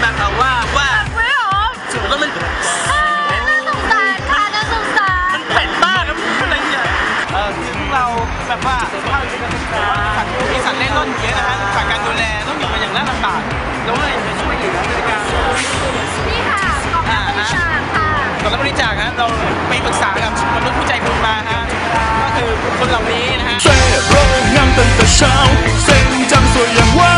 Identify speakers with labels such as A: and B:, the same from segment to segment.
A: แบบเราว่า
B: ไม่หรอ
A: แล้วมัน
B: สงสารค่ะน่าสงสาร
A: มันเผ็ดมากครับอะไรเนี่ยคือพวกเราแบบว่าสภาพการศึกษามีสัตว์เล่นร่อนเยอะนะฮะขาดการดูแลต้องอยู่มาอย่างน่าลำบากแล้วก็จะช่วยเหลือในการ
B: นี่ค่ะกล่องรับบริจาคค่ะ
A: กล่องรับบริจาคฮะเราไปปรึกษากับมนุษย์ผู้ใจบุญมาฮะก็คือคนเหล่านี้นะฮะ
C: โรงงานตั้งแต่เช้าเส้นจังสวยอย่างว่า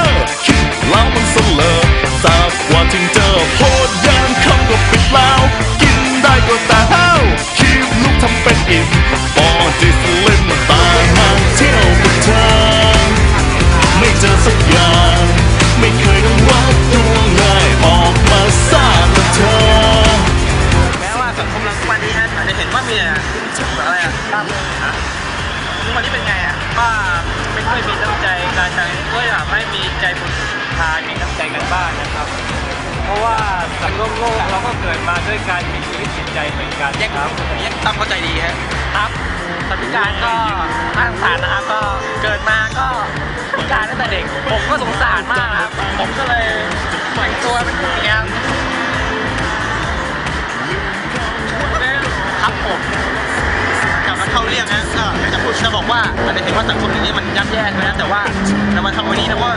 C: คิดแล้วมันเสลอทราบว่าถึงเจอโพดยามคำก็ปิดแล้วกินได้ก็แต่ห้าวคิดลูกทำเป็นอิ่มพอที่สลิมตายมาเที่ยวกับเธอไม่เจอสักอย่างไม่เคยต้องวัดดวงเลยออกมาสร้างกับเธอ
A: แม้ว่าสังคมเราทุกวันนี้ฮะอาจจะเห็นว่ามีอะไรอะทุกวันนี้เป็นไงอะว่าไม่ค่อยมีน้ำใจการใช้ก็อยากให้มีใจบุญทานมีน้ำใจกันบ้างนะครับเพราะว่าสังคมโลกเราก็เกิดมาด้วยการมีชีวิตจิตใจเหมือนกันครับตั้งเข้าใจดีครับสัตว์พิการก็น่าสงสารนะครับก็เกิดมาก็พิการตั้งแต่เด็กผมก็สงสารมากครับผมก็เลยปล่อยตัวเป็นอย่างเงี้ยครับผมกลับมาเข้าเรื่องนะจะบอกว่าอาจจะเห็นว่าสังคมอย่างนี้มันย่ำแย่ใช่ไหมแต่ว่าเรามาทำวันนี้นะว่า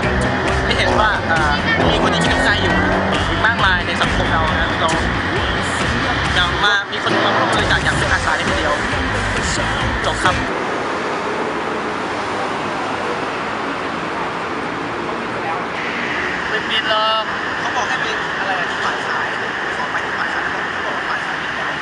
A: ไม่เห็นว่ามีคนที่มีน้ำใจอยู่มากมายในสังคมเรานะเราอย่างมามีคนมาบริจาคอย่างเป็นอาสาในคนเดียวจบครับไม่ปิดหรอกเขาบอกให้ไปอะไรที่ฝ่ายสายขอไปที่ฝ่ายสายเขาบอกฝ่ายสายปิดแล้ว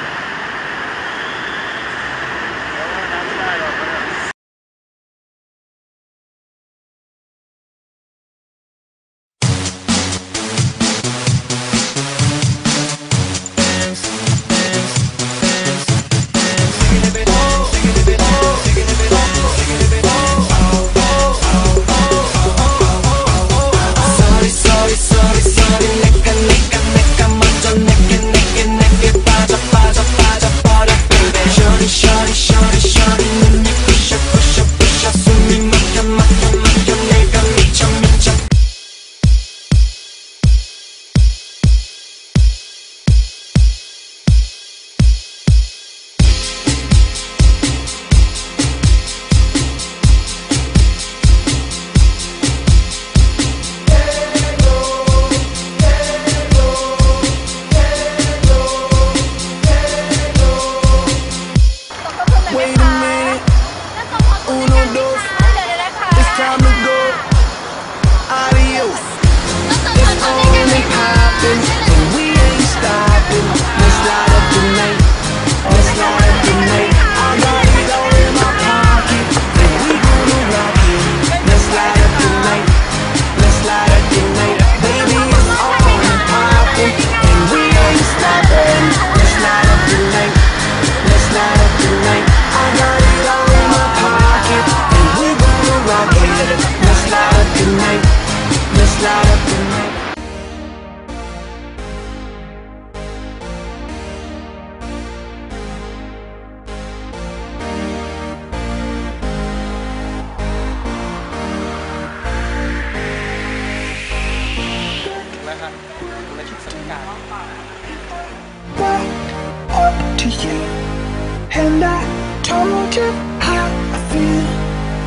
D: And I told you how I feel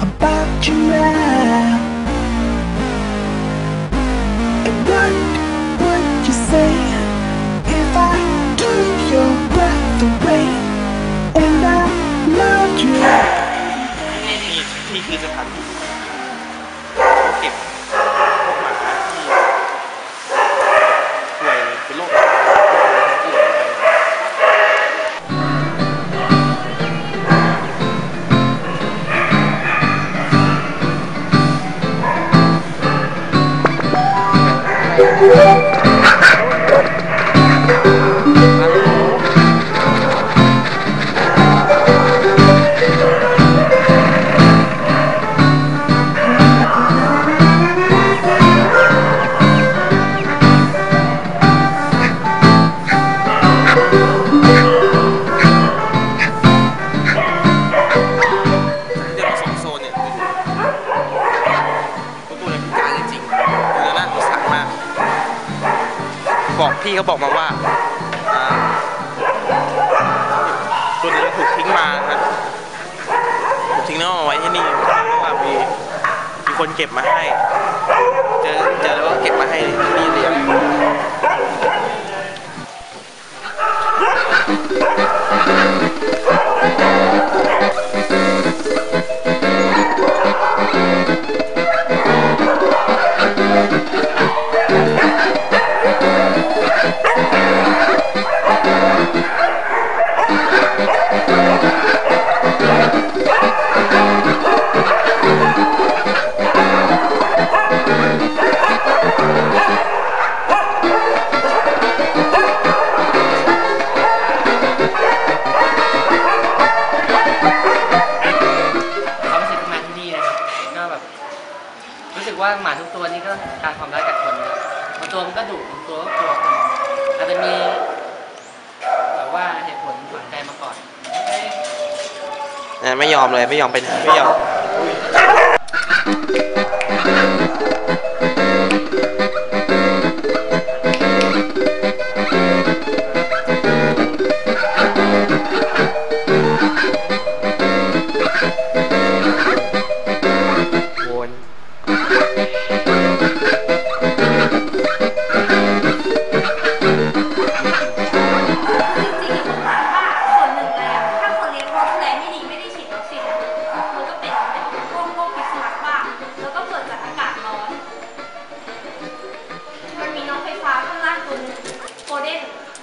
D: about you now. And what would you say if I took your breath away? And I loved you.
A: นี่คือสถานที่เขาเก็บพวกหมาที่ป่วยเป็นโรค
E: มาฮะผมทิ้งน้องเอาไว้ที่นี่เพราะว่ามีคนเก็บมาให้เจอแล้วก็เก็บมาให้นี่เดียว
F: ว่าหมาทุกตัวนี้ก็การความรักกับคนบางตัวมันก็ดุบางตัวก็กลัวคนอาจจะมีแบบว่าเหตุผลฝังใจมาก่อน
E: ไม่ยอมเลยไม่ยอมไปไหนไม่ยอม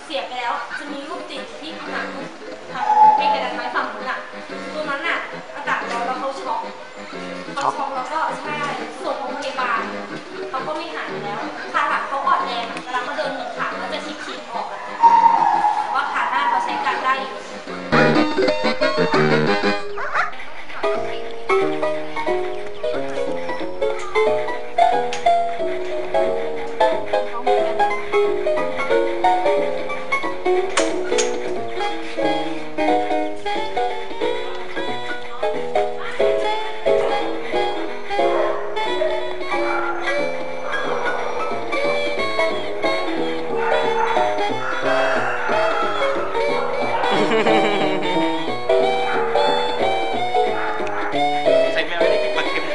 B: เสียไปแล้วจะมีลูกติดที่ผนังทางในกระดานไม้ฝั่งนู้นอ่ะตัวนั้นน่ะอากาศร้อนแล้วเขาช็อกแล้วก็ใช่ส่งโรงพยาบาลเขาก็ไม่หายแล้วขาหลังเขาอ่อนแรงเวลาเขาเดินหนึ่งขาเขาจะชิบออกแต่ว่าขาหน้าเขาใช้การได้อยู่
E: ใส่แมวไม่ได้กินปลาเค็ม
C: เซ่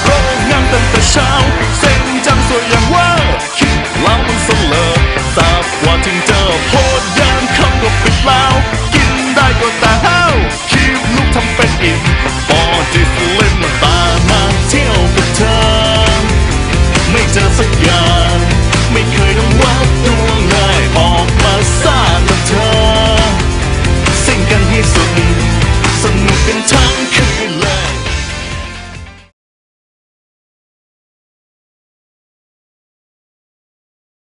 C: โรงงานตั้งแต่เช้า